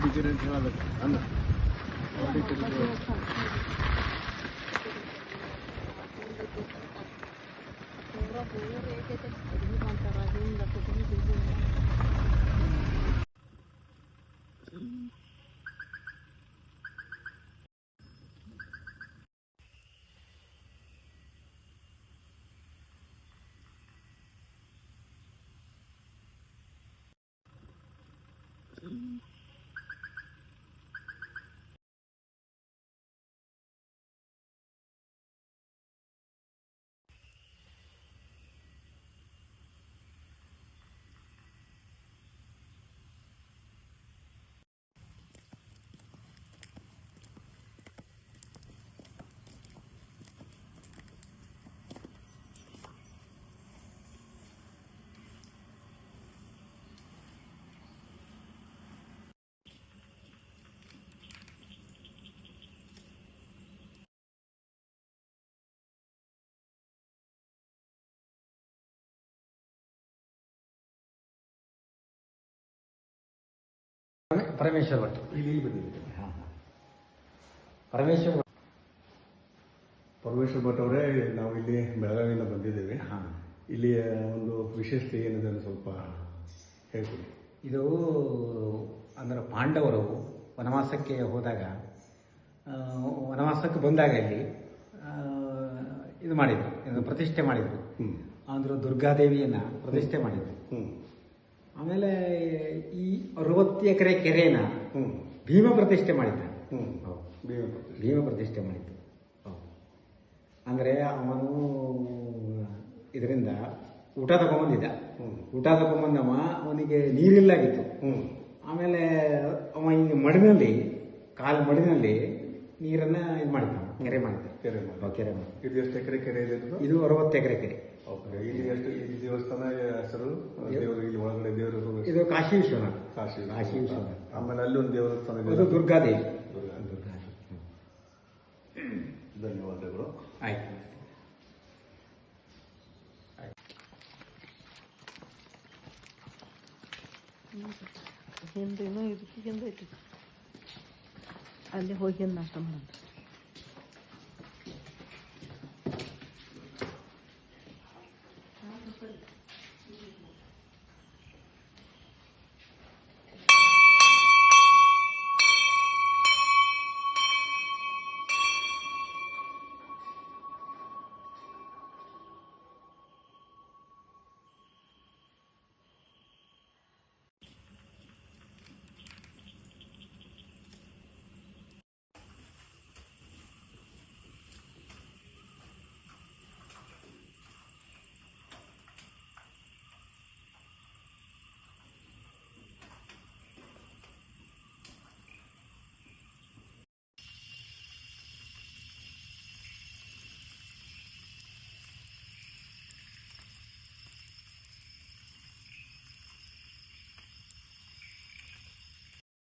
ಹೊಡಿತೀರಿ ಅಂತ ಹೇಳಬೇಕು ಅನ್ನ ಹೊಡಿತೀರಿ ಪರಮೇಶ್ವರ್ ಭಟ್ ಇಲ್ಲಿ ಬಂದಿದೆ. ಪರಮೇಶ್ವರ್ ಭಟ್ ಅವರೇ, ನಾವು ಇಲ್ಲಿ ಬೆಳಗಾವಿಯಿಂದ ಬಂದಿದ್ದೇವೆ. ಇಲ್ಲಿಯ ಒಂದು ವಿಶೇಷತೆ ಏನಿದೆ ಅಂತ ಸ್ವಲ್ಪ ಹೇಳ್ಕೊಡಿ. ಇದು ಅಂದರೆ ಪಾಂಡವರು ವನವಾಸಕ್ಕೆ ಹೋದಾಗ ವನವಾಸಕ್ಕೆ ಬಂದಾಗ ಇಲ್ಲಿ ಇದು ಮಾಡಿದರು, ಪ್ರತಿಷ್ಠೆ ಮಾಡಿದರು. ಅಂದ್ರೆ ದುರ್ಗಾದೇವಿಯನ್ನು ಪ್ರತಿಷ್ಠೆ ಮಾಡಿದರು. ಆಮೇಲೆ ಈ 60 ಎಕರೆ ಕೆರೆನ ಭೀಮ ಪ್ರತಿಷ್ಠೆ ಮಾಡಿದ್ದ. ಭೀಮ ಪ್ರತಿಷ್ಠೆ ಮಾಡಿದ್ದು. ಅಂದರೆ ಅವನು ಇದರಿಂದ ಊಟ ತಗೊಂಬಂದಿದ್ದ. ಊಟ ತಗೊಂಬಂದವ, ಅವನಿಗೆ ನೀರಿಲ್ಲಾಗಿತ್ತು. ಆಮೇಲೆ ಅವ ಹಿಂಗೆ ಮಡಿನಲ್ಲಿ ಮಡಿನಲ್ಲಿ ನೀರನ್ನ ಇದು ಮಾಡಿದ್ದ, ಕೆರೆ ಮಾಡಿದ್ದ. ಕೆರೆ ಮಾಡಿ. ಇದು ಎಷ್ಟು ಎಕರೆ ಕೆರೆ ಇದೆ? ಇದು 60 ಎಕರೆ ಕೆರೆ. ಇಲ್ಲಿ ಎಷ್ಟು ಈ ದೇವಸ್ಥಾನ ಹೆಸರು? ದೇವರು ಇಲ್ಲಿ ಒಳಗಡೆ ದೇವರು ಇದು ಕಾಶಿ ವಿಶ್ವನಾಥ್. ಕಾಶಿ ವಿಶ್ವನಾಥ್. ಆಮೇಲೆ ಅಲ್ಲಿ ಒಂದು ದೇವಸ್ಥಾನ ಇದೆ, ಅದು ದುರ್ಗಾದೇವಿ. ಧನ್ಯವಾದಗಳು. ಆಯ್ತು. ಹಿಂದಿನೂ ಇದಕ್ಕಿಂದ ಐತಿ, ಅಲ್ಲಿ ಹೋಗಿ ನಾಷ್ಟ ಮಾಡೋದು.